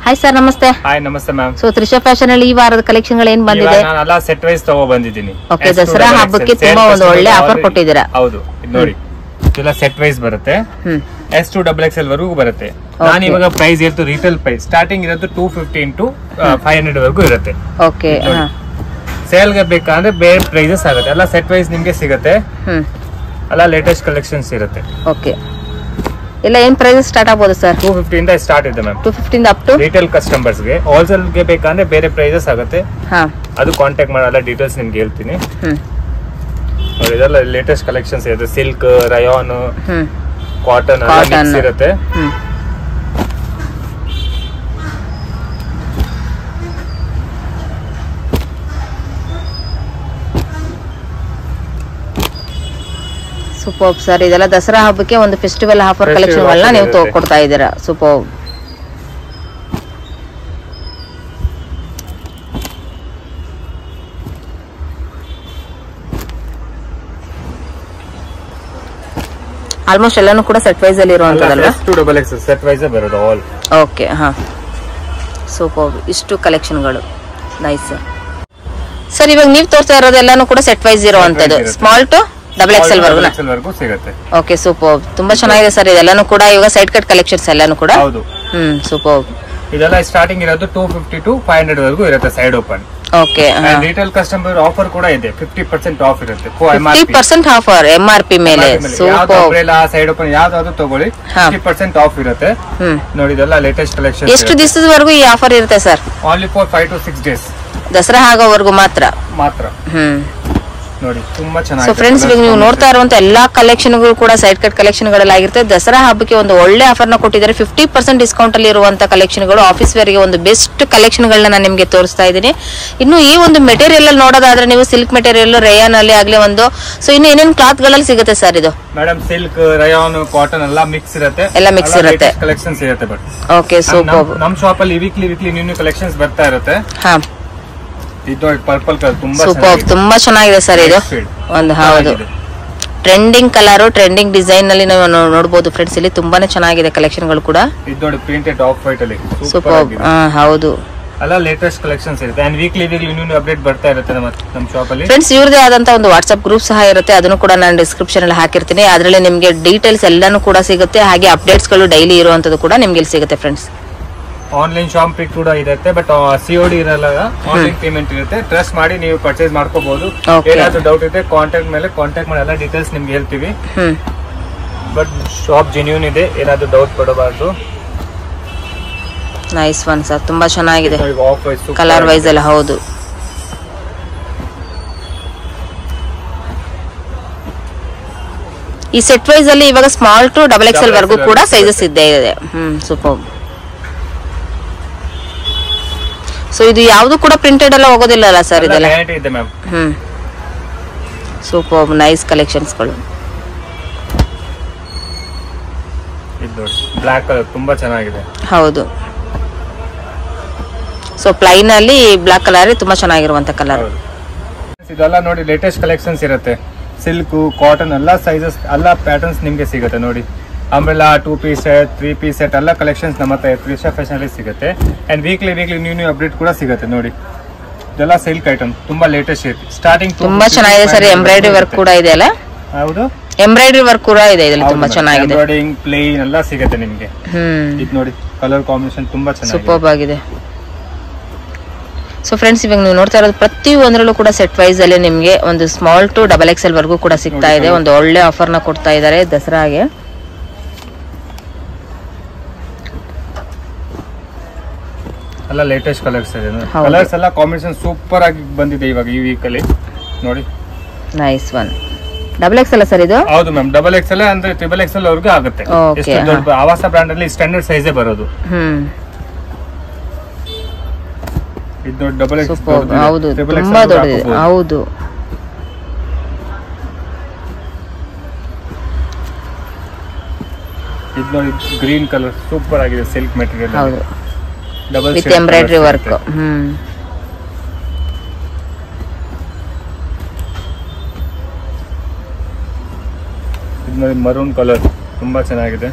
Hi sir, ನಮಸ್ತೆ. Hi, ನಮಸ್ತೆ ma'am. So Trisha fashion ಅಲ್ಲಿ ಈ ವಾರದ ಕಲೆಕ್ಷನ್ ಗಳು ಏನ್ ಬಂದಿದೆ? ನಾನು ಸೆಟ್ ವೈಸ್ ತಗೋ ಬಂದಿದ್ದೀನಿ. ಓಕೆ, ದಸರಾ ಹಬ್ಬಕ್ಕೆ ತುಂಬಾ ಒಂದು ಒಳ್ಳೆ ಆಫರ್ ಕೊಟ್ಟಿದ್ದೀರಾ. ಹೌದು, ನೋಡಿ ಇದೆಲ್ಲ ಸೆಟ್ ವೈಸ್ ಬರುತ್ತೆ. S2XXL ವರೆಗೂ ಬರುತ್ತೆ. ನಾನು ಇವಾಗ ಪ್ರೈಸ್ ಇರುತ್ತೆ, ರಿಟೇಲ್ ಪ್ರೈಸ್ ಸ್ಟಾರ್ಟಿಂಗ್ ಇರೋದು 250 ಇಂಟು 500 ವರೆಗೂ ಇರುತ್ತೆ. ಓಕೆ, ಸೇಲ್ ಗೆ ಬೇಕಂದ್ರೆ ಬೇರೆ ಪ್ರೈಸಸ್ ಆಗುತ್ತೆ. ಎಲ್ಲ ಸೆಟ್ ವೈಸ್ ನಿಮ್ಗೆ ಸಿಗುತ್ತೆ. ಎಲ್ಲ ಲೇಟೆಸ್ಟ್ ಕಲೆಕ್ಷನ್ಸ್ ಇರುತ್ತೆ. ಓಕೆ, ಎಲ್ಲ ಏನ್ ಪ್ರೈಸ್ ಸ್ಟಾರ್ಟ್ ಆಗ್ಬೋದು ಸರ್? 250 ಇಂದ ಸ್ಟಾರ್ಟ್ ಇದೆ ಮ್ಯಾಮ್. 250 ಇಂದ ಅಪ್ ಟು ರಿಟೇಲ್ ಕಸ್ಟಮರ್ಸ್ ಗೆ. ಹೋಲ್ಸೇಲ್ ಗೆ ಬೇಕಂದ್ರೆ ಬೇರೆ ಪ್ರೈಸಸ್ ಆಗುತ್ತೆ. ಅದು ಕಾಂಟ್ಯಾಕ್ಟ್ ಮಾಡಲ್ಲ, ಡೀಟೇಲ್ಸ್ ನಿಮ್ಗೆ ಹೇಳ್ತೀನಿ. ನೋಡಿ, ಇದೆಲ್ಲ ಲೇಟೆಸ್ಟ್ ಕಲೆಕ್ಷನ್ಸ್ ಇದೆ. ಸಿಲ್ಕ್, ರಯಾನ್, ಕಾಟನ್ ಮಿಕ್ಸ್ ಇರುತ್ತೆ. ಸೂಪರ್ ಸರ್, ಇದೆಲ್ಲ ದಸರಾ ಹಬ್ಬಕ್ಕೆ ಒಂದು ಫೆಸ್ಟಿವಲ್ ಆಫರ್ ಕಲೆಕ್ಷನ್ ಗಳನ್ನ ನೀವು ಕೊಡ್ತಾ ಇದ್ದೀರಾ. ಸೂಪರ್. ಆಲ್ಮೋಸ್ಟ್ ಎಲ್ಲಾನು ಕೂಡ ಸೆಟ್ ವೈಸ್ ಅಲ್ಲಿ ಇರುವಂತದಲ್ವಾ? S2XXL ಸೆಟ್ ವೈಸ್ ಬರೋದು ಆಲ್. ಓಕೆ, ಹಾ, ಸೂಪರ್. ಇಷ್ಟು ಕಲೆಕ್ಷನ್ ಗಳು ನೈಸ್ ಸರ್. ಇವಾಗ ನೀವು ತೋರ್ತಾ ಇರೋದೆಲ್ಲಾನು ಕೂಡ ಸೆಟ್ ವೈಸ್ ಇರುವಂತದ್ದು, ಸ್ಮಾಲ್ ಟು XXL ವರೆಗೂ ಸಿಗುತ್ತೆ. Okay, super. ತುಂಬಾ ಚೆನ್ನಾಗಿದೆ ಸರ್. ಇದೆಲ್ಲಾನು ಕೂಡ ಇವಾಗ ಸೈಡ್ ಕಟ್ ಕಲೆಕ್ಷನ್ಸ್ ಎಲ್ಲಾನು ಕೂಡ. ಹೌದು, ಸೂಪರ್. ಇದೆಲ್ಲ ಸ್ಟಾರ್ಟಿಂಗ್ ಇರೋದು 250 to 500 ವರೆಗೂ ಇರುತ್ತೆ side open. Okay, retail customer offer ಕೂಡ ಇದೆ. 50% ಆಫ್ ಇರುತ್ತೆ. 50% ಆಫರ್ MRP ಮೇಲೆ. ಸೂಪರ್. ಸೈಡ್ ಓಪನ್ ಯಾವ್ದಾದ್ರು ತಗೊಳ್ಳಿ, 50% ಆಫ್ ಇರುತ್ತೆ. ನೋಡಿ, ಇದೆಲ್ಲ ಲೇಟೆಸ್ಟ್ ಕಲೆಕ್ಷನ್. ಎಷ್ಟು ದಿವಸದವರೆಗೂ ಈ ಆಫರ್ ಇರುತ್ತೆ sir? Only for 5 to 6 days. Dasara ಆಗೋವರೆಗೂ ಮಾತ್ರ. ನೋಡಿ, ತುಂಬಾ ಸೊ ಚೆನ್ನಾಗಿದೆ. ಫ್ರೆಂಡ್ಸ್, ನೀವು ನೋಡ್ತಾ ಇರುವಂತ ಎಲ್ಲಾ ಕಲೆಕ್ಷನ್ ಗಳು ಕೂಡ ಸೈಡ್ ಕಟ್ ಕಲೆಕ್ಷನ್ ಗಳಾಗಿರುತ್ತೆ. ದಸರಾ ಹಬ್ಬಕ್ಕೆ ಒಂದು ಒಳ್ಳೆ ಆಫರ್ ನ ಕೊಟ್ಟಿದ್ದಾರೆ. 50% ಡಿಸ್ಕೌಂಟ್ ಅಲ್ಲಿ ಇರುವಂತ ಕಲೆಕ್ಷನ್ ಗಳು, ಆಫೀಸ್ ವೇರ್ ಗೆ ಒಂದು ಬೆಸ್ಟ್ ಕಲೆಕ್ಷನ್ ಗಳನ್ನ ನಾನು ನಿಮ್ಗೆ ತೋರಿಸ್ತಾ ಇದ್ದೀನಿ. ಇನ್ನು ಈ ಒಂದು ಮೆಟೀರಿಯಲ್ ಅಲ್ಲಿ ನೋಡೋದಾದ್ರೆ ನೀವು ಸಿಲ್ಕ್ ಮೆಟೀರಿಯಲ್, ರೇಯಾನ್ ಅಲ್ಲಿ ಆಗ್ಲಿ ಒಂದು. ಸೊ ಇನ್ನು ಏನೇನ್ ಕ್ಲಾತ್ ಗಳಲ್ಲಿ ಸಿಗುತ್ತೆ ಸರ್ ಇದು? ಮೇಡಮ್, ಸಿಲ್ಕ್, ರಯಾನ್, ಕಾಟನ್ ಎಲ್ಲ ಮಿಕ್ಸ್ ಇರುತ್ತೆ. ಎಲ್ಲ ಮಿಕ್ಸ್ ಇರುತ್ತೆ. ಕಲೆಕ್ಷನ್ಸ್ ಇರುತ್ತೆ. But okay, super. ನಮ್ ಶಾಪ್ ಅಲ್ಲಿ ವೀಕ್ಲಿ ನ್ಯೂ ಕಲೆಕ್ಷನ್ಸ್ ಬರ್ತಾ ಇರುತ್ತೆ. ಇದು ಪರ್ಪಲ್ ಕಲರ್ ತುಂಬಾ ಸೂಪರ್, ತುಂಬಾ ಚೆನ್ನಾಗಿದೆ ಸರ್. ಇದು ಒಂದು ಹೌದು ಟ್ರೆಂಡಿಂಗ್ ಕಲರ್, ಟ್ರೆಂಡಿಂಗ್ ಡಿಸೈನ್ ನಲ್ಲಿ ನಾವು ನೋಡಬಹುದು ಫ್ರೆಂಡ್ಸ್. ಇಲ್ಲಿ ತುಂಬಾನೇ ಚೆನ್ನಾಗಿದೆ ಕಲೆಕ್ಷನ್ ಗಳು ಕೂಡ. ಇದು ನೋಡಿ, ಪ್ರಿಂಟೆಡ್ ಆಫ್ ವೈಟ್ ಅಲ್ಲಿ ಸೂಪರ್. ಹೌದು, ಎಲ್ಲ ಲೇಟೆಸ್ಟ್ ಕಲೆಕ್ಷನ್ಸ್ ಇರುತ್ತೆ. ಅಂಡ್ ವೀಕ್ಲಿ ನ್ಯೂ ಅಪ್ಡೇಟ್ ಬರ್ತಾ ಇರುತ್ತೆ ನಮ್ಮ ಶಾಪ್ ಅಲ್ಲಿ. ಫ್ರೆಂಡ್ಸ್, ಇವ್ರದೇ ಆದಂತ ಒಂದು ವಾಟ್ಸ್ಆಪ್ ಗ್ರೂಪ್ ಸಹ ಇರುತ್ತೆ. ಅದನ್ನು ಕೂಡ ನಾನು ಡಿಸ್ಕ್ರಿಪ್ಷನ್ ಅಲ್ಲಿ ಹಾಕಿರ್ತೀನಿ. ಅದರಲ್ಲಿ ನಿಮಗೆ ಡೀಟೇಲ್ಸ್ ಎಲ್ಲಾನು ಕೂಡ ಸಿಗುತ್ತೆ. ಹಾಗೆ ಅಪ್ಡೇಟ್ಸ್ ಗಳು ಡೈಲಿ ಇರುವಂತದ್ದು ಕೂಡ ನಿಮ್ಗೆ ಇಲ್ಲಿ ಸಿಗುತ್ತೆ ಫ್ರೆಂಡ್ಸ್. ಆನ್ಲೈನ್ ಶಾಪಿಂಗ್ ಕೂಡ ಇರುತ್ತೆ, ಬಟ್ COD ಇರಲ್ಲ. ಆನ್ಲೈನ್ ಪೇಮೆಂಟ್ ಇರುತ್ತೆ. ಟ್ರಸ್ಟ್ ಮಾಡಿ ನೀವು ಪರ್ಚೇಸ್ ಮಾಡ್ಕೋಬಹುದು. ಏನಾದ್ರು ಡೌಟ್ ಇದೆ ಕಾಂಟ್ಯಾಕ್ಟ್ ಮಾಡಿ ಎಲ್ಲ ಡೀಟೇಲ್ಸ್ ನಿಮ್ಗೆ ಹೇಳ್ತೀವಿ. ಬಟ್ ಶಾಪ್ ಜೆನ್ಯೂನ್ ಇದೆ, ಏನಾದ್ರು ಡೌಟ್ ಪಡಬಾರ್ದು. ನೈಸ್ ಒನ್ ಸರ್, ತುಂಬಾ ಚೆನ್ನಾಗಿದೆ ಕಲರ್ ವೈಸ್ ಎಲ್ಲ. ಹೌದು, ಈ ಸೆಟ್ ವೈಸ್ ಅಲ್ಲಿ ಇವಾಗ ಸ್ಮಾಲ್ ಟು XXL ವರೆಗೂ ಕೂಡ ಸೈಜಸ್ ಇದ್ದೇ ಇದೆ. ಸೂಪರ್. ಸೊ ಇದು ಯಾವುದು ಕೂಡ ಪ್ರಿಂಟೆಡ್ ಎಲ್ಲ ಹೋಗೋದಿಲ್ಲ ಅಲ್ಲ ಸರ್? ಇದೆಲ್ಲ ಸೂಪರ್ ನೈಸ್ ಕಲೆಕ್ಷನ್ಸ್ ಗಳು. ಬ್ಲಾಕ್ ಕಲರ್ ತುಂಬಾ ಚೆನ್ನಾಗಿದೆ. ಹೌದು, ಸೊ ಪ್ಲೈನ್ ಅಲ್ಲಿ ಬ್ಲಾಕ್ ಕಲರ್ ತುಂಬಾ ಚೆನ್ನಾಗಿರುವಂತ ಕಲರ್. ಇದೆಲ್ಲ ನೋಡಿ, ಲೇಟೆಸ್ಟ್ ಕಲೆಕ್ಷನ್ಸ್ ಇರುತ್ತೆ. ಸಿಲ್ಕ್, ಕಾಟನ್ ಎಲ್ಲ ಸೈಜಸ್, ಎಲ್ಲ ಪ್ಯಾಟರ್ನ್ಸ್ ನಿಮ್ಗೆ ಸಿಗುತ್ತೆ. ನೋಡಿ, umbrella, 2 piece set, 3 piece set ಎಲ್ಲ ಕಲೆಕ್ಷನ್ಸ್ ನಮ್ಮ ಹತ್ರ ತ್ರಿಷಾ ಫ್ಯಾಷನ್ ಅಲ್ಲಿ ಸಿಗುತ್ತೆ. ಅಂಡ್ ವೀಕ್ಲಿ ನ್ಯೂ ಅಪ್ಡೇಟ್ ಕೂಡ ಸಿಗುತ್ತೆ. ನೋಡಿ, ಇದೆಲ್ಲ ಸಿಲ್ಕ್ ಐಟಮ್ ತುಂಬಾ ಲೇಟೆಸ್ಟ್ ಇದೆ. ಸ್ಟಾರ್ಟಿಂಗ್ ತುಂಬಾ ಚೆನ್ನಾಗಿದೆ ಸರ್. ಎಂಬ್ರಾಯ್ಡರಿ ವರ್ಕ್ ಕೂಡ ಇದೆ ಅಲ್ಲ? ಹೌದು, ಎಂಬ್ರಾಯ್ಡರಿ ವರ್ಕ್ ಕೂಡ ಇದೆ ಇದರಲ್ಲಿ. ತುಂಬಾ ಚೆನ್ನಾಗಿದೆ. ಎಂಬ್ರಾಯ್ಡಿಂಗ್, ಪ್ಲೇನ್ ಎಲ್ಲ ಸಿಗುತ್ತೆ ನಿಮ್ಗೆ. ಇದು ನೋಡಿ, ಕಲರ್ ಕಾಂಬಿನೇಷನ್ ತುಂಬಾ ಚೆನ್ನಾಗಿದೆ, ಸೂಪರ್ ಆಗಿದೆ. ಸೊ ಫ್ರೆಂಡ್ಸ್, ಇವಾಗ ನೀವು ನೋಡ್ತಾ ಇರೋದು ಪ್ರತಿ ಒಂದರಲ್ಲೂ ಕೂಡ ಸೆಟ್ ವೈಸ್ ಅಲ್ಲಿ ನಿಮ್ಗೆ ಒಂದು ಸ್ಮಾಲ್ ಟು XXL ವರೆಗೂ ಕೂಡ ಸಿಗ್ತಾ ಇದೆ. ಒಂದು ಒಳ್ಳೆ ಆಫರ್ ನ ಕೊಡ್ತಾ ಇದ್ದಾರೆ ದಸರಾಗೆ. ಎಲ್ಲ ಲೇಟೆಸ್ಟ್ ಕಲರ್ಸ್ ಇದೆ. ಕಲರ್ಸ್ ಎಲ್ಲ ಕಾಂಬಿನೇಷನ್ ಸೂಪರ್ ಆಗಿ ಬಂದಿದೆ ಇವಾಗ ಈ ವೀಕ್ ಅಲ್ಲಿ. ನೋಡಿ, ನೈಸ್ ಒನ್. XXL ಸರ್ ಇದು? ಹೌದು ಮ್ಯಾಮ್, XXL ಅಂದ್ರೆ XXL ವರೆಗೂ ಆಗುತ್ತೆ. ಎಷ್ಟು ದೊಡ್ಡ ಆವಾಸ ಬ್ರಾಂಡ್ ಅಲ್ಲಿ ಸ್ಟ್ಯಾಂಡರ್ಡ್ ಸೈಜೇ ಬರೋದು. ಇದು XXL. ಹೌದು, ತುಂಬಾ ದೊಡ್ಡದಿದೆ. ಹೌದು, ಇದು ನೋಡಿ, ಗ್ರೀನ್ ಕಲರ್ ಸೂಪರ್ ಆಗಿದೆ. Silk material. ಹೌದು, with embroidery work. Maroon colour ತುಂಬಾ ಚೆನ್ನಾಗಿದೆ.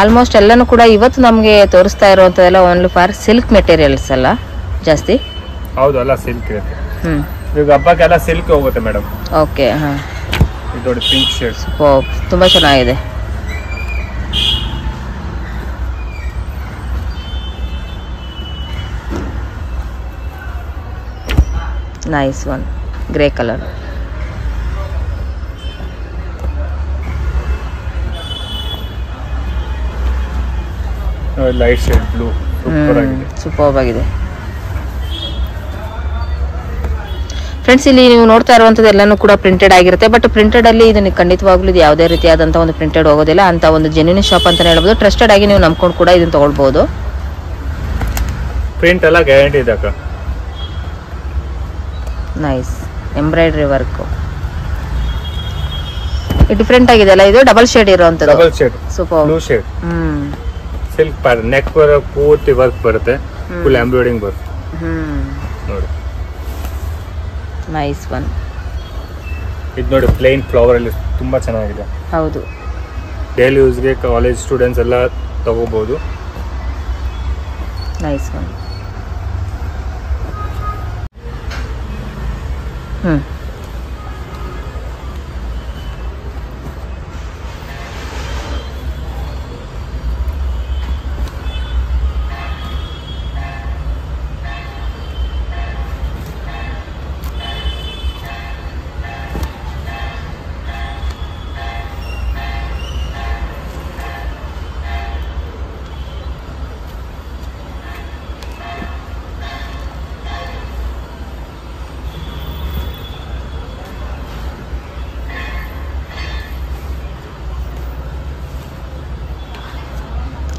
ಆಲ್ಮೋಸ್ಟ್ ಎಲ್ಲಾನು ಕೂಡ ಇವತ್ತು ನಮಗೆ ತೋರಿಸ್ತಾ ಇರುವಂತದೆಲ್ಲ ಓನ್ಲಿ ಫಾರ್ ಸಿಲ್ಕ್ ಮೆಟೀರಿಯಲ್ಸ್ ಅಲ್ಲ ಜಾಸ್ತಿ. ಹೌದು, ಅಲ್ಲ ಸಿಲ್ಕ್ ಇರುತ್ತೆ. ಈಗ ಹಬ್ಬಕ್ಕೆಲ್ಲ ಸಿಲ್ಕ್ ಹೋಗುತ್ತೆ ಮೇಡಮ್. ಓಕೆ. ಹಾ, ಇದು ನೋಡಿ ಪಿಂಕ್ ಶೇಡ್ಸ್. ತುಂಬಾ ಚೆನ್ನಾಗಿದೆ. Nice one, grey colour. Light shade blue, super ಆಗಿದೆ. ಸೂಪರ್ ಆಗಿದೆ ಫ್ರೆಂಡ್ಸ್. ಇಲ್ಲಿ ನೀವು ನೋಡ್ತಾ ಇರುವಂತದ್ದು ಎಲ್ಲಾನು ಕೂಡ ಪ್ರಿಂಟೆಡ್ ಆಗಿರುತ್ತೆ. ಬಟ್ ಪ್ರಿಂಟೆಡ್ ಅಲ್ಲಿ ಇದನ್ನ ಖಂಡಿತವಾಗ್ಲೂ ಇದು ಯಾವುದೇ ರೀತಿಯಾದಂತಹ ಒಂದು ಪ್ರಿಂಟೆಡ್ ಹೋಗೋದಿಲ್ಲ ಅಂತ ಒಂದು ಜೆನ್ಯೂನ್ ಶಾಪ್ ಅಂತಾನೆ ಹೇಳ್ಬೋದು. ಟ್ರಸ್ಟೆಡ್ ಆಗಿ ನೀವು ನಂಬ್ಕೊಂಡು ಕೂಡ ಇದನ್ನ ತಗೊಳ್ಬಹುದು. ಪ್ರಿಂಟ್ ಎಲ್ಲ ಗ್ಯಾರಂಟಿ ಇದೆ ಅಕ್ಕ. ನೈಸ್ ಎಂಬ್ರಾಯ್ಡರಿ ವರ್ಕ್ ಡಿಫ್ರೆಂಟ್ ಆಗಿದೆ ಅಲ್ಲ. ಇದು ಡಬಲ್ ಶೇಡ್ ಇರುವಂತದ್ದು. Double shade, super blue shade. Silk pattern, neck ಪೂರ್ತಿ ವರ್ಕ್ ಬರುತ್ತೆ, ಫುಲ್ ಎಂಬ್ರಾಯ್ಡಿಂಗ್ ವರ್ಕ್ ನೋಡಿ. Nice one. ಇದು ನೋಡಿ ಪ್ಲೇನ್ ಫ್ಲವರ್ ಅಲ್ಲಿ ತುಂಬಾ ಚೆನ್ನಾಗಿದೆ. ಹೌದು, ಡೈಲಿ ಯೂಸ್ಗೆ ಕಾಲೇಜ್ ಸ್ಟೂಡೆಂಟ್ಸ್ ಎಲ್ಲ ತಗೋಬಹುದು. Nice one.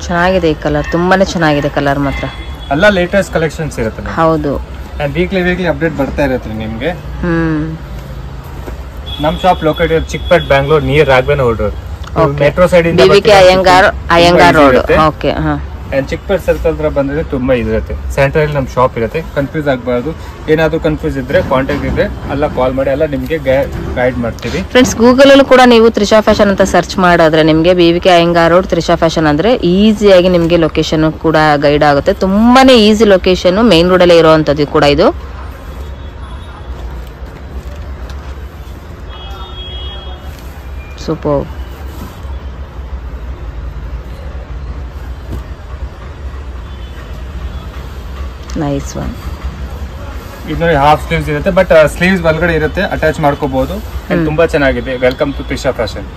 ಚೆನ್ನಾಗಿದೆ ಈ ಕಲರ್, ತುಂಬಾನೇ ಚೆನ್ನಾಗಿದೆ ಕಲರ್ ಮಾತ್ರ. ಎಲ್ಲ ಲೇಟೆಸ್ಟ್ ಕಲೆಕ್ಷನ್ಸ್ ಇರುತ್ತೆ. ಹೌದು, ವೀಕ್ಲಿ ಅಪ್ಡೇಟ್ ಬರ್ತಾ ಇರುತ್ತೆ ನಿಮ್ಗೆ. ನಮ್ shop located Chickpet, Bangalore, near Raghavendra road. Metro side ಇಂದ BVK Iyengar road. Okay. Chickpet circle ಹತ್ರ ಬಂದ್ರೆ ತುಂಬಾ ಇದಿರುತ್ತೆ. ಸೆಂಟ್ರಲ್ಲಿ ನಮ್ ಶಾಪ್ ಇರುತ್ತೆ. ಕನ್ಫ್ಯೂಸ್ ಆಗಬಾರ್ದು. ಏನಾದ್ರು ಕನ್ಫ್ಯೂಸ್ ಇದ್ರೆ ಕಾಂಟ್ಯಾಕ್ಟ್ ಇದ್ರೆ ಎಲ್ಲ ಕಾಲ್ ಮಾಡಿ ಎಲ್ಲ ನಿಮ್ಗೆ ಗೈಡ್ ಮಾಡ್ತೀವಿ. ಫ್ರೆಂಡ್ಸ್, ಗೂಗಲ್ ಅಲ್ಲೂ ಕೂಡ ನೀವು ತ್ರಿಷಾ ಫ್ಯಾಷನ್ ಅಂತ ಸರ್ಚ್ ಮಾಡಿದ್ರೆ ನಿಮ್ಗೆ BVK Iyengar road Trisha fashion ಅಂದ್ರೆ ಈಸಿಯಾಗಿ ನಿಮ್ಗೆ ಲೊಕೇಶನ್ ಕೂಡ ಗೈಡ್ ಆಗುತ್ತೆ. ತುಂಬಾನೇ ಈಸಿ ಲೊಕೇಶನ್, ಮೇನ್ ರೋಡ್ ಅಲ್ಲೇ ಇರುವಂತದ್ದು ಕೂಡ ಇದು. ಸೂಪರ್. Nice one. ಇದು ಹಾಫ್ ಸ್ಲೀವ್ಸ್ ಇರುತ್ತೆ, ಬಟ್ ಸ್ಲೀವ್ಸ್ ಒಳಗಡೆ ಇರುತ್ತೆ, ಅಟ್ಯಾಚ್ ಮಾಡ್ಕೋಬಹುದು. ತುಂಬಾ ಚೆನ್ನಾಗಿದೆ. Welcome to Trisha fashion.